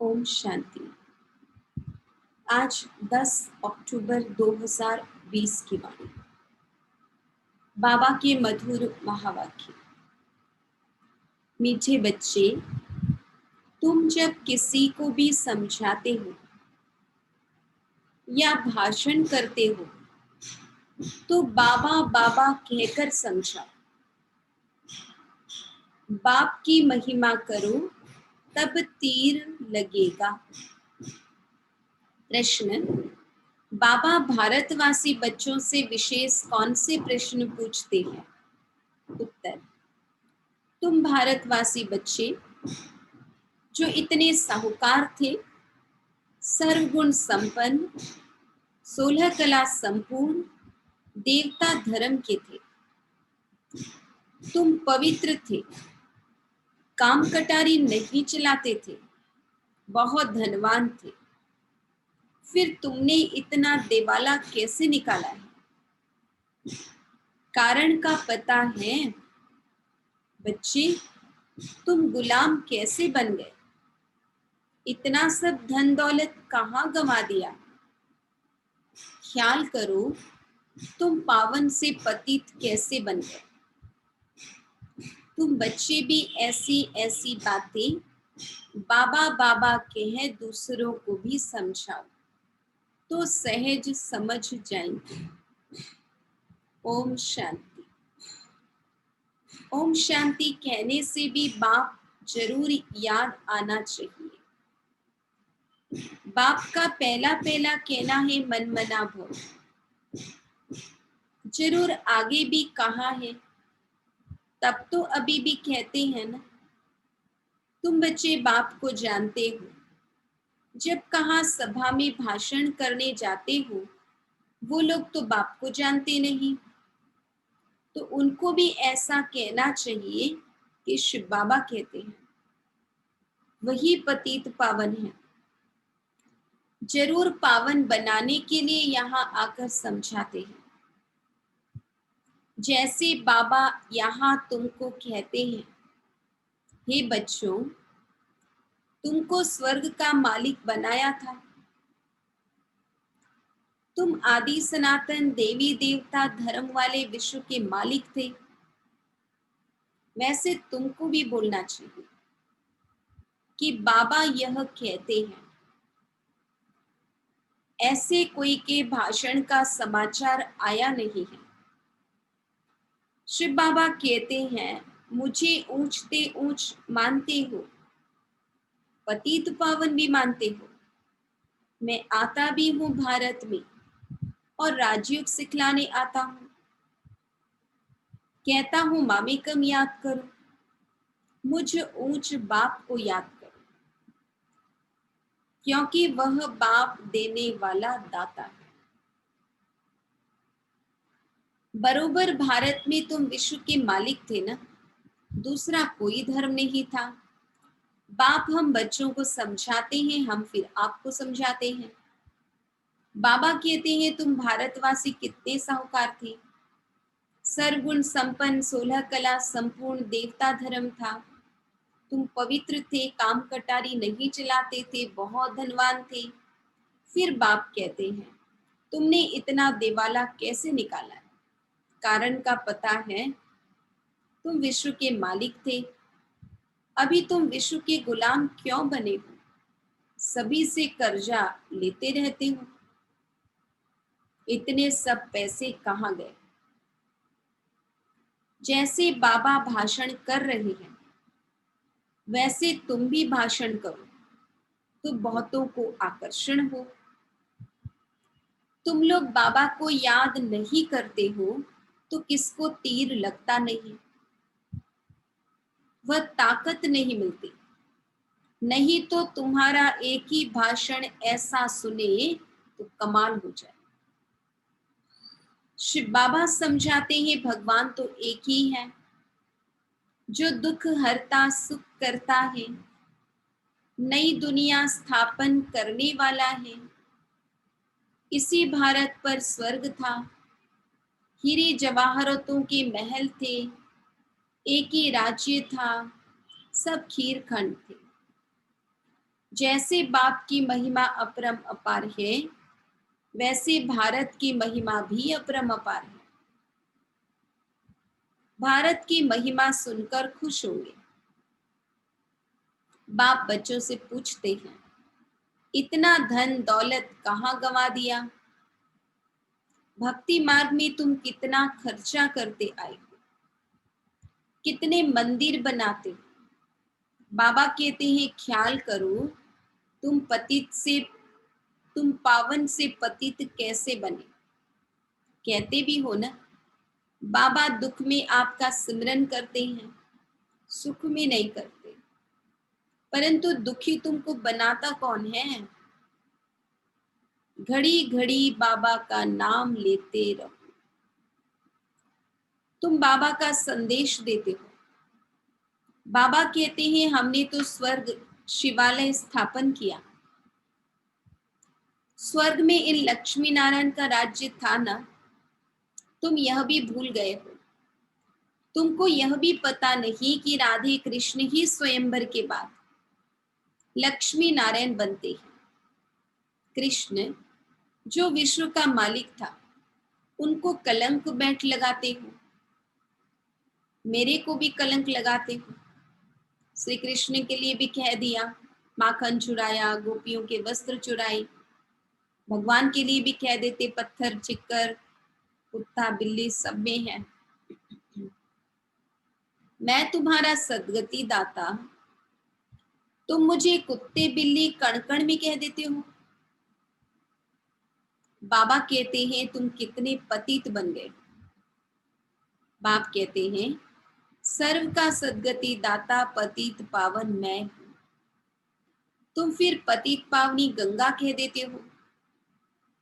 ओम शांति। आज 10 अक्टूबर 2020 की वाणी। बाबा के मधुर महावाक्य। मीठे बच्चे, तुम जब किसी को भी समझाते हो या भाषण करते हो तो बाबा बाबा कहकर समझाओ। बाप की महिमा करो, तब तीर लगेगा। प्रश्न: बाबा भारतवासी बच्चों से विशेष कौन से प्रश्न पूछते हैं? उत्तर: तुम भारतवासी बच्चे जो इतने साहूकार थे, सर्वगुण संपन्न, 16 कला संपूर्ण, देवता धर्म के थे, तुम पवित्र थे, काम कटारी नहीं चलाते थे, बहुत धनवान थे, फिर तुमने इतना दिवाला कैसे निकाला है? कारण का पता है? बच्चे, तुम गुलाम कैसे बन गए? इतना सब धन दौलत कहाँ गंवा दिया? ख्याल करो, तुम पावन से पतित कैसे बन गए? तुम बच्चे भी ऐसी ऐसी बातें बाबा बाबा कह दूसरों को भी समझाओ तो सहज समझ जाएंगे। ओम शांति। ओम शांति कहने से भी बाप जरूर याद आना चाहिए। बाप का पहला पहला कहना है मन मना भव। जरूर आगे भी कहा है, तब तो अभी भी कहते हैं ना। तुम बच्चे बाप को जानते हो। जब कहाँ सभा में भाषण करने जाते हो, वो लोग तो बाप को जानते नहीं, तो उनको भी ऐसा कहना चाहिए कि शिव बाबा कहते हैं, वही पतित पावन है। जरूर पावन बनाने के लिए यहाँ आकर समझाते हैं। जैसे बाबा यहाँ तुमको कहते हैं, हे बच्चों, तुमको स्वर्ग का मालिक बनाया था। तुम आदि सनातन देवी देवता धर्म वाले विश्व के मालिक थे। वैसे तुमको भी बोलना चाहिए कि बाबा यह कहते हैं। ऐसे कोई के भाषण का समाचार आया नहीं है। शिव बाबा कहते हैं, मुझे ऊंचते ऊंच मानते हो, पतित पावन भी मानते हो। मैं आता भी हूँ भारत में और राजयोग सिखलाने आता हूँ। कहता हूँ मामेकम याद करो, मुझ ऊंच बाप को याद करो, क्योंकि वह बाप देने वाला दाता है। बरोबर भारत में तुम विश्व के मालिक थे ना, दूसरा कोई धर्म नहीं था। बाप हम बच्चों को समझाते हैं, हम फिर आपको समझाते हैं। बाबा कहते हैं, तुम भारतवासी कितने साहूकार थे, सर्वगुण संपन्न, 16 कला संपूर्ण, देवता धर्म था, तुम पवित्र थे, काम कटारी नहीं चलाते थे, बहुत धनवान थे। फिर बाप कहते हैं, तुमने इतना दिवाला कैसे निकाला है? कारण का पता है? तुम विश्व के मालिक थे, अभी तुम विश्व के गुलाम क्यों बने हो? सभी से कर्जा लेते रहते हो। इतने सब पैसे कहाँ गए? जैसे बाबा भाषण कर रहे हैं, वैसे तुम भी भाषण करो तो बहुतों को आकर्षण हो। तुम लोग बाबा को याद नहीं करते हो तो किसको तीर लगता नहीं, वह ताकत नहीं मिलती। नहीं तो तुम्हारा एक ही भाषण ऐसा सुने तो कमाल हो जाए। शिव बाबा समझाते हैं, भगवान तो एक ही है, जो दुख हरता सुख करता है, नई दुनिया स्थापन करने वाला है। इसी भारत पर स्वर्ग था, हीरे जवाहरतों के महल थे, एक ही राज्य था, सब खीर खंड थे। जैसे बाप की महिमा अपरम अपार है, वैसे भारत की महिमा भी अपरम अपार है। भारत की महिमा सुनकर खुश होंगे। बाप बच्चों से पूछते हैं, इतना धन दौलत कहाँ गंवा दिया? भक्ति मार्ग में तुम कितना खर्चा करते आए हो, कितने मंदिर बनाते हो। बाबा कहते हैं, ख्याल करो, तुम पावन से पतित कैसे बने। कहते भी हो ना, बाबा दुख में आपका सिमरन करते हैं, सुख में नहीं करते। परंतु दुखी तुमको बनाता कौन है? घड़ी घड़ी बाबा का नाम लेते रहो। तुम बाबा का संदेश देते हो। बाबा कहते हैं, हमने तो स्वर्ग शिवालय स्थापन किया। स्वर्ग में इन लक्ष्मी नारायण का राज्य था ना, तुम यह भी भूल गए हो। तुमको यह भी पता नहीं कि राधे कृष्ण ही स्वयंवर के बाद लक्ष्मी नारायण बनते हैं। कृष्ण जो विश्व का मालिक था, उनको कलंक बैठ लगाते हो, मेरे को भी कलंक लगाते हो। श्री कृष्ण के लिए भी कह दिया, माखन चुराया, गोपियों के वस्त्र चुराए। भगवान के लिए भी कह देते, पत्थर चिक्कर कुत्ता बिल्ली सब में है। मैं तुम्हारा सदगति दाता, तुम मुझे कुत्ते बिल्ली कण कण में कह देते हो। बाबा कहते हैं, तुम कितने पतित बन गए। बाप कहते हैं, सर्व का सदगति दाता पतित पावन मैं हूं। तुम फिर पतित पावनी गंगा कह देते हो।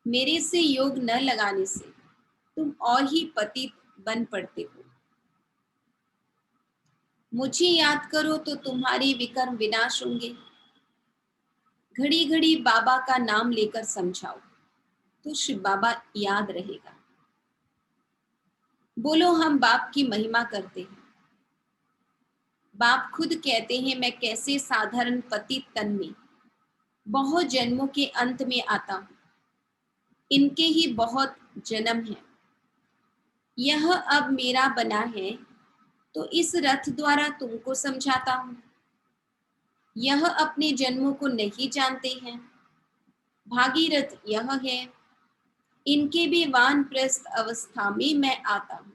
मेरे से योग न लगाने से तुम और ही पतित बन पड़ते हो। मुझे याद करो तो तुम्हारे विकर्म विनाश होंगे। घड़ी घड़ी बाबा का नाम लेकर समझाओ तो शिव बाबा याद रहेगा। बोलो, हम बाप की महिमा करते हैं। बाप खुद कहते हैं, मैं कैसे साधारण पतित तन में बहुत जन्मों के अंत में आता हूं। इनके ही बहुत जन्म है। यह अब मेरा बना है, तो इस रथ द्वारा तुमको समझाता हूं। यह अपने जन्मों को नहीं जानते हैं। भागीरथ यह है, इनके भी वानप्रस्थ अवस्था में मैं आता हूं।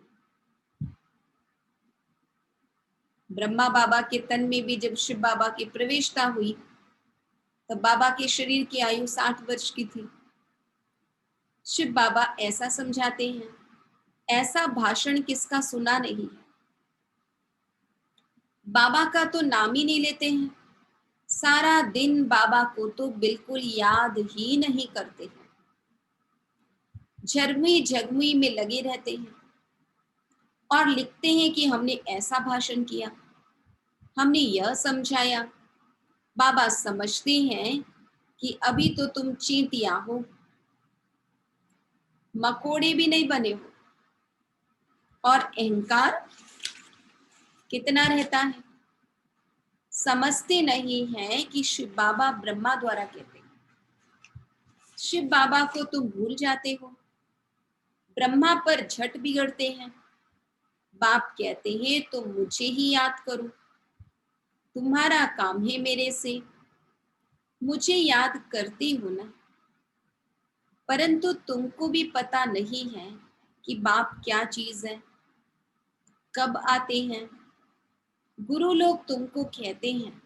ब्रह्मा बाबा के तन में भी जब शिव बाबा की प्रवेशता हुई, तब बाबा के शरीर की आयु 60 वर्ष की थी। शिव बाबा ऐसा समझाते हैं, ऐसा भाषण किसका सुना नहीं है। बाबा का तो नाम ही नहीं लेते हैं। सारा दिन बाबा को तो बिल्कुल याद ही नहीं करते हैं। झरमुई झगमुई में लगे रहते हैं और लिखते हैं कि हमने ऐसा भाषण किया, हमने यह समझाया। बाबा समझते हैं कि अभी तो तुम चींटियां हो, मकोड़े भी नहीं बने हो। और अहंकार कितना रहता है। समझते नहीं है कि शिव बाबा ब्रह्मा द्वारा कहते हैं। शिव बाबा को तुम भूल जाते हो, ब्रह्मा पर झट बिगड़ते हैं। बाप कहते हैं, तो मुझे ही याद करो, तुम्हारा काम है मेरे से, मुझे याद करती हो ना। परंतु तुमको भी पता नहीं है कि बाप क्या चीज है, कब आते हैं। गुरु लोग तुमको कहते हैं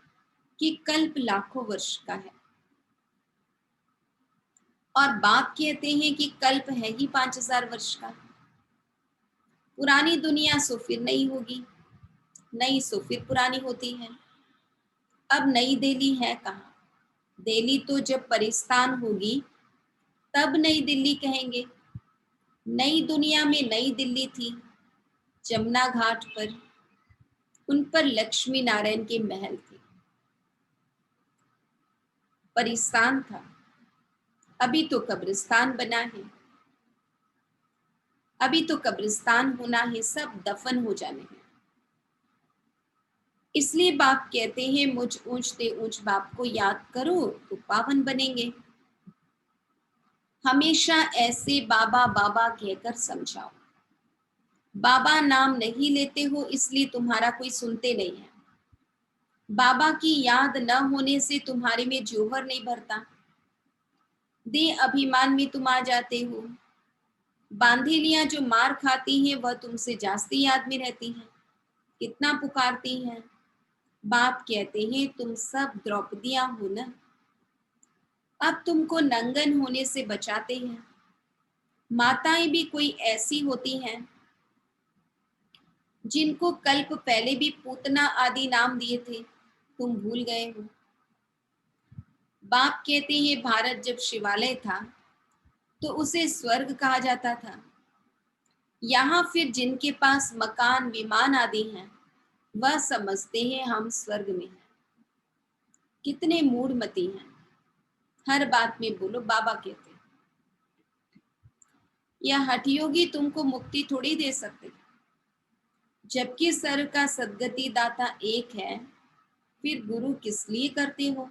कि कल्प लाखों वर्ष का है, और बाप कहते हैं कि कल्प है ही 5000 वर्ष का। पुरानी दुनिया सो फिर नहीं होगी, नई सो फिर पुरानी होती है। अब नई दिल्ली है कहाँ? दिल्ली तो जब परिस्तान होगी तब नई दिल्ली कहेंगे। नई दुनिया में नई दिल्ली थी, जमुना घाट पर, उन पर लक्ष्मी नारायण के महल थे, परिस्तान था। अभी तो कब्रिस्तान बना है। अभी तो कब्रिस्तान होना है, सब दफन हो जाने हैं। इसलिए बाप कहते हैं मुझ ऊंचते ऊंच बाप को याद करो तो पावन बनेंगे। हमेशा ऐसे बाबा बाबा कहकर समझाओ। बाबा नाम नहीं लेते हो इसलिए तुम्हारा कोई सुनते नहीं है। बाबा की याद न होने से तुम्हारे में जोहर नहीं भरता। देह अभिमान में तुम आ जाते हो। बांधेलियां जो मार खाती हैं वह तुमसे जास्ती याद में रहती हैं, कितना पुकारती हैं। बाप कहते हैं तुम सब द्रौपदियां हो न, अब तुमको नंगन होने से बचाते हैं। माताएं भी कोई ऐसी होती हैं जिनको कल्प पहले भी पूतना आदि नाम दिए थे, तुम भूल गए हो। बाप कहते हैं भारत जब शिवालय था तो उसे स्वर्ग कहा जाता था। यहाँ फिर जिनके पास मकान विमान आदि हैं वह समझते हैं हम स्वर्ग में हैं। कितने मूढ़मती हैं, हर बात में बोलो बाबा कहते हैं। यह हठयोगी तुमको मुक्ति थोड़ी दे सकते, जबकि सर्व का सद्गति दाता एक है, फिर गुरु किस लिए करते हो?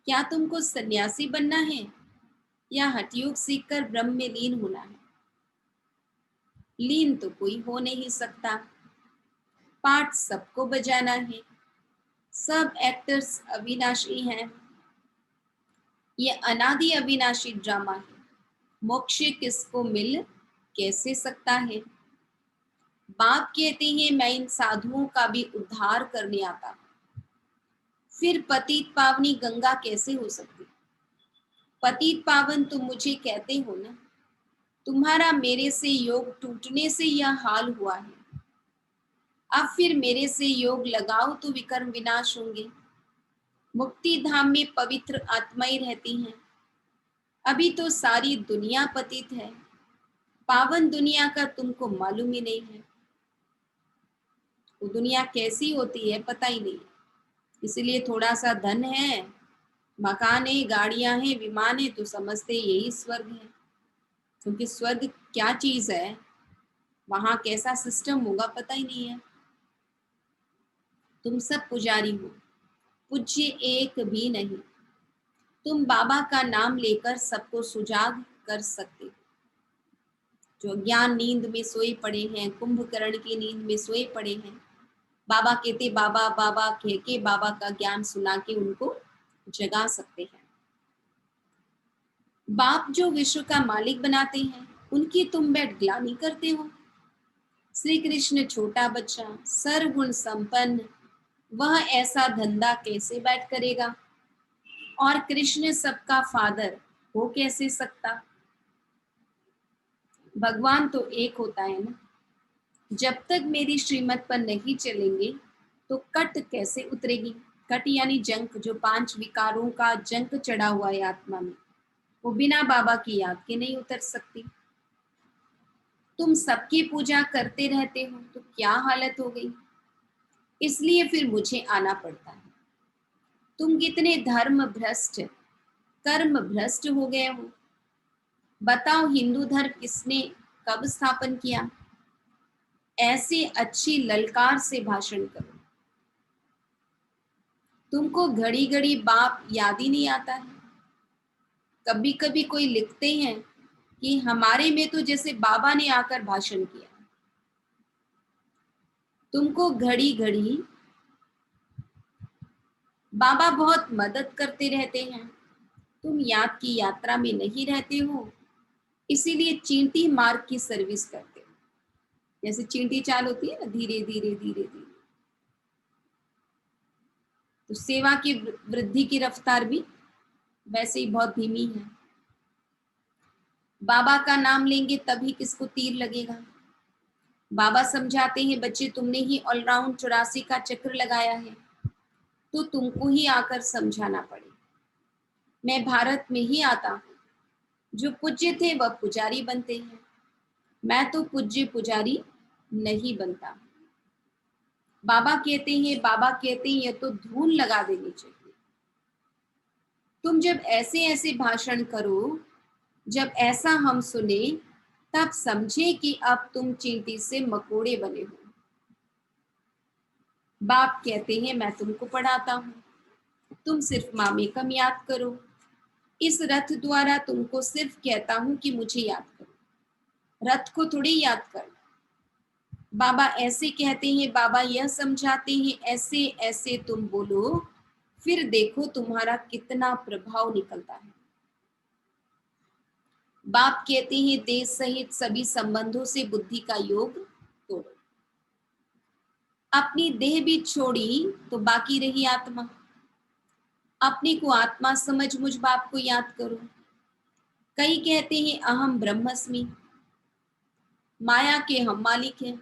क्या तुमको सन्यासी बनना है या हठयोग सीखकर ब्रह्म में लीन होना है? लीन तो कोई हो नहीं सकता। पाठ सबको बजाना है। सब एक्टर्स अविनाशी हैं। ये अनादि अविनाशी ड्रामा है। मोक्ष किसको मिल कैसे सकता है? बाप कहते हैं मैं इन साधुओं का भी उद्धार करने आता हूं। फिर पतित पावनी गंगा कैसे हो सकती? पतित पावन तुम मुझे कहते हो ना, तुम्हारा मेरे से योग टूटने से यह हाल हुआ है। अब फिर मेरे से योग लगाओ तो विकर्म विनाश होंगे। मुक्ति धाम में पवित्र आत्माएं रहती हैं। अभी तो सारी दुनिया पतित है। पावन दुनिया का तुमको मालूम ही नहीं है। वो दुनिया कैसी होती है पता ही नहीं। इसीलिए थोड़ा सा धन है, मकान है, गाड़ियां हैं, विमान है तो समझते यही स्वर्ग है। क्योंकि स्वर्ग क्या चीज है, वहां कैसा सिस्टम होगा पता ही नहीं है। तुम सब पुजारी हो, पूज्य एक भी नहीं। तुम बाबा का नाम लेकर सबको सुजाग कर सकते हो। जो ज्ञान नींद में सोए पड़े हैं, कुंभकर्ण की नींद में सोए पड़े हैं, बाबा कहते बाबा बाबा कह के बाबा का ज्ञान सुना के उनको जगा सकते हैं। बाप जो विश्व का मालिक बनाते हैं उनकी तुम बैठ ग्लानि करते हो। श्री कृष्ण छोटा बच्चा सर्वगुण संपन्न, वह ऐसा धंधा कैसे बैठ करेगा? और कृष्ण सबका फादर हो कैसे सकता? भगवान तो एक होता है ना। जब तक मेरी श्रीमत पर नहीं चलेंगे तो कट कैसे उतरेगी? कट यानी जंक, जो 5 विकारों का जंक चढ़ा हुआ है आत्मा में, वो बिना बाबा की याद के नहीं उतर सकती। तुम सबकी पूजा करते रहते हो तो क्या हालत हो गई। इसलिए फिर मुझे आना पड़ता है। तुम कितने धर्म भ्रष्ट, कर्म भ्रष्ट हो गए हो। बताओ हिंदू धर्म किसने कब स्थापन किया? ऐसे अच्छी ललकार से भाषण करो। तुमको घड़ी घड़ी बाप याद ही नहीं आता है। कभी कभी कोई लिखते हैं कि हमारे में तो जैसे बाबा ने आकर भाषण किया। तुमको घड़ी घड़ी बाबा बहुत मदद करते रहते हैं, तुम याद की यात्रा में नहीं रहते हो। इसीलिए चींटी मार्ग की सर्विस करते हो। जैसे चींटी चाल होती है ना, धीरे धीरे धीरे धीरे, तो सेवा की वृद्धि की रफ्तार भी वैसे ही बहुत धीमी है। बाबा का नाम लेंगे तभी किसको तीर लगेगा। बाबा समझाते हैं बच्चे तुमने ही ऑलराउंड 84 का चक्र लगाया है तो तुमको ही आकर समझाना पड़े। मैं भारत में ही आता हूँ। जो पूज्य थे वह पुजारी बनते हैं, मैं तो पूज्य पुजारी नहीं बनता। बाबा कहते हैं ये तो धूल लगा देनी चाहिए। तुम जब ऐसे ऐसे भाषण करो, जब ऐसा हम सुने, तब समझे कि अब तुम चींटी से मकोड़े बने हो। बाप कहते हैं मैं तुमको पढ़ाता हूँ, तुम सिर्फ मामे कम याद करो। इस रथ द्वारा तुमको सिर्फ कहता हूँ कि मुझे याद करो, रथ को थोड़ी याद कर। बाबा ऐसे कहते हैं, बाबा यह समझाते हैं, ऐसे ऐसे तुम बोलो, फिर देखो तुम्हारा कितना प्रभाव निकलता है। बाप कहते हैं देह सहित सभी संबंधों से बुद्धि का योग तोड़ो। अपनी देह भी छोड़ी तो बाकी रही आत्मा। अपने को आत्मा समझ मुझ बाप को याद करो। कई कहते हैं अहम ब्रह्मस्मि, माया के हम मालिक हैं।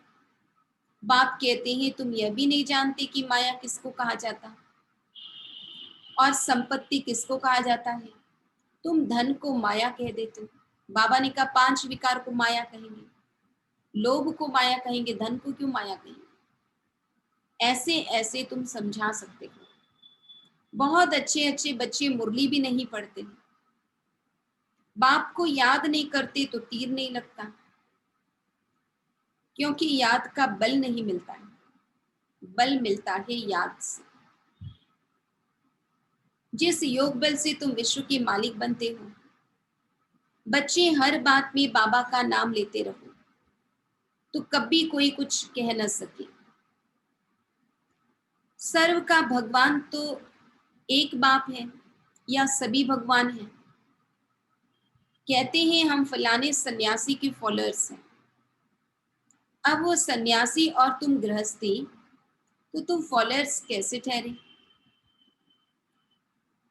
बाप कहते हैं तुम यह भी नहीं जानते कि माया किसको कहा जाता और संपत्ति किसको कहा जाता है। तुम धन को माया कह देते हो। बाबा ने कहा 5 विकार को माया कहेंगे, लोभ को माया कहेंगे, धन को क्यों माया कहेंगे। ऐसे ऐसे तुम समझा सकते हो। बहुत अच्छे अच्छे बच्चे मुरली भी नहीं पढ़ते, बाप को याद नहीं करते तो तीर नहीं लगता, क्योंकि याद का बल नहीं मिलता है, बल मिलता है याद से। जिस योग बल से तुम विश्व के मालिक बनते हो। बच्चे हर बात में बाबा का नाम लेते रहो तो कभी कोई कुछ कह न सके। सर्व का भगवान तो एक बाप है या सभी भगवान हैं। कहते हैं हम फलाने सन्यासी के फॉलोअर्स हैं। अब वो सन्यासी और तुम गृहस्थी, तो तुम फॉलोअर्स कैसे ठहरे।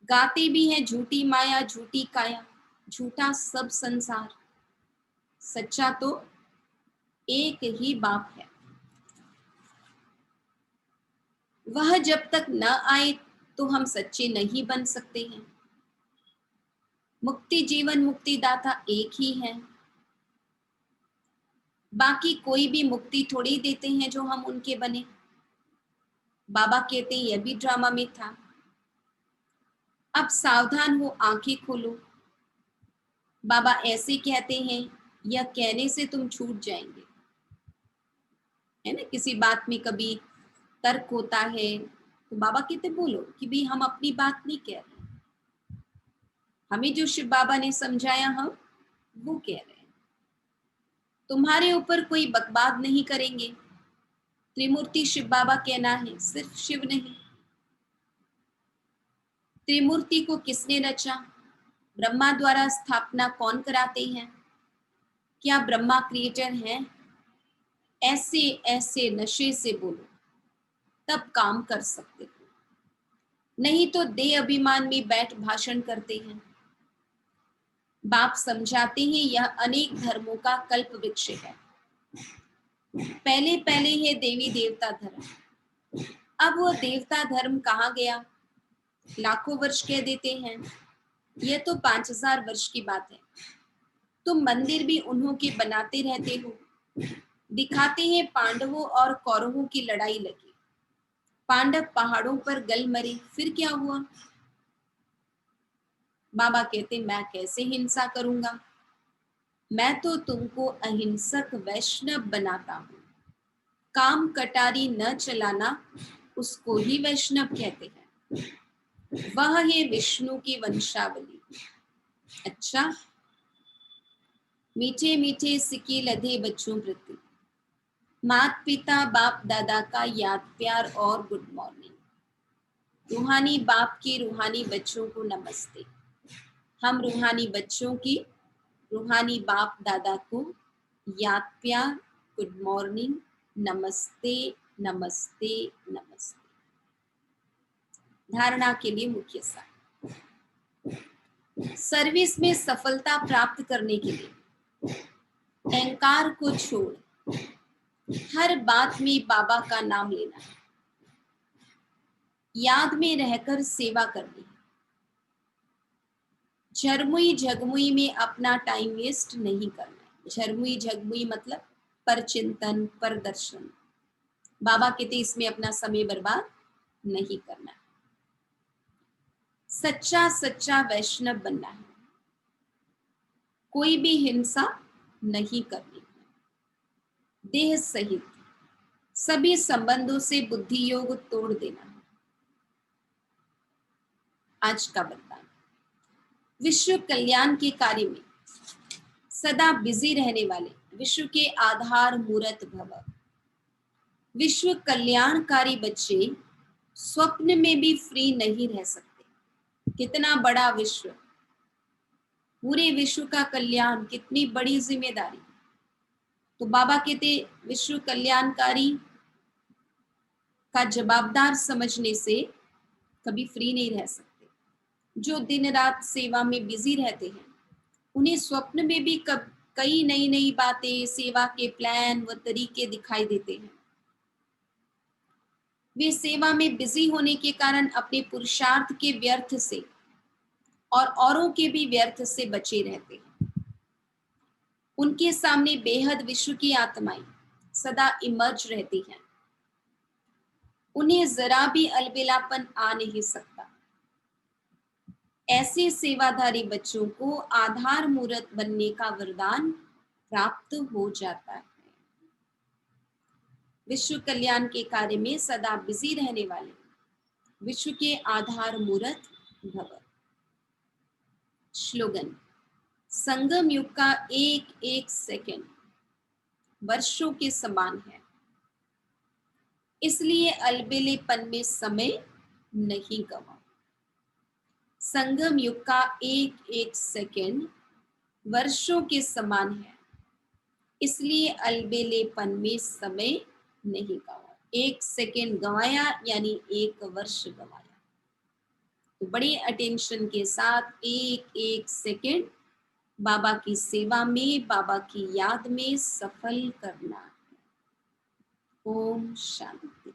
गाते भी हैं झूठी माया झूठी काया, झूठा सब संसार, सच्चा तो एक ही बाप है। वह जब तक न आए तो हम सच्चे नहीं बन सकते हैं। मुक्ति जीवन मुक्तिदाता एक ही है, बाकी कोई भी मुक्ति थोड़ी देते हैं जो हम उनके बने। बाबा कहते यह भी ड्रामा में था। अब सावधान हो, आंखें खोलो। बाबा ऐसे कहते हैं, यह कहने से तुम छूट जाएंगे। है ना, किसी बात में कभी तर्क होता है तो बाबा कहते बोलो कि भाई हम अपनी बात नहीं कह रहे, हमें जो शिव बाबा ने समझाया हम वो कह रहे हैं। तुम्हारे ऊपर कोई बकवाद नहीं करेंगे। त्रिमूर्ति शिव बाबा कहना है, सिर्फ शिव नहीं। त्रिमूर्ति को किसने रचा, ब्रह्मा द्वारा स्थापना कौन कराते हैं, क्या ब्रह्मा क्रिएटर हैं। ऐसे ऐसे नशे से बोलो तब काम कर सकते हो, नहीं तो देह अभिमान में बैठ भाषण करते हैं। बाप समझाते हैं यह अनेक धर्मों का कल्प वृक्ष है। पहले पहले है देवी देवता धर्म, अब वो देवता धर्म कहाँ गया। लाखों वर्ष कह देते हैं, यह तो 5000 वर्ष की बात है। तुम मंदिर भी उन्हों के बनाते रहते हो। दिखाते हैं पांडवों और कौरवों की लड़ाई लगी, पांडव पहाड़ों पर गल मरे, फिर क्या हुआ। बाबा कहते मैं कैसे हिंसा करूंगा, मैं तो तुमको अहिंसक वैष्णव बनाता हूं। काम कटारी न चलाना, उसको ही वैष्णव कहते हैं। वह है विष्णु की वंशावली। अच्छा, मीठे मीठे सिक्के लदे बच्चों प्रति माता पिता बाप दादा का याद प्यार और गुड मॉर्निंग। रूहानी बाप की रूहानी बच्चों को नमस्ते। हम रूहानी बच्चों की रूहानी बाप दादा को याद प्यार, गुड मॉर्निंग, नमस्ते नमस्ते नमस्ते। धारणा के लिए मुख्य सार, सर्विस में सफलता प्राप्त करने के लिए अहंकार को छोड़ हर बात में बाबा का नाम लेना है, याद में रहकर सेवा करनी है। झरमुई झगमुई में अपना टाइम वेस्ट नहीं करना है। झरमुई झगमुई मतलब पर चिंतन पर दर्शन। बाबा कहते इसमें अपना समय बर्बाद नहीं करना है। सच्चा सच्चा वैष्णव बनना है, कोई भी हिंसा नहीं करनी है। देह सहित सभी संबंधों से बुद्धि योग तोड़ देना। आज का वरदान, विश्व कल्याण के कार्य में सदा बिजी रहने वाले विश्व के आधार मूर्त भव। विश्व कल्याणकारी बच्चे स्वप्न में भी फ्री नहीं रह सकते। कितना बड़ा विश्व, पूरे विश्व का कल्याण, कितनी बड़ी जिम्मेदारी। तो बाबा कहते विश्व कल्याणकारी का जवाबदार समझने से कभी फ्री नहीं रह सकते। जो दिन रात सेवा में बिजी रहते हैं उन्हें स्वप्न में भी कई नई नई बातें, सेवा के प्लान व तरीके दिखाई देते हैं। वे सेवा में बिजी होने के कारण अपने पुरुषार्थ के व्यर्थ से और औरों के भी व्यर्थ से बचे रहते हैं। उनके सामने बेहद विश्व की आत्माएं सदा इमर्ज रहती हैं। उन्हें जरा भी अलबेलापन आ नहीं सकता। ऐसे सेवाधारी बच्चों को आधार मूर्त बनने का वरदान प्राप्त हो जाता है। विश्व कल्याण के कार्य में सदा बिजी रहने वाले विश्व के आधार मूर्त भव। स्लोगन, संगम युग का एक एक सेकंड वर्षों के समान है, इसलिए अलबेलेपन में समय नहीं गवाओ। संगम युग का एक एक सेकंड वर्षों के समान है, इसलिए अलबेलेपन में समय नहीं गवाओ। एक सेकंड गवाया यानी एक वर्ष गवाया। तो बड़े अटेंशन के साथ एक एक सेकंड बाबा की सेवा में, बाबा की याद में सफल करना है। ओम शांति।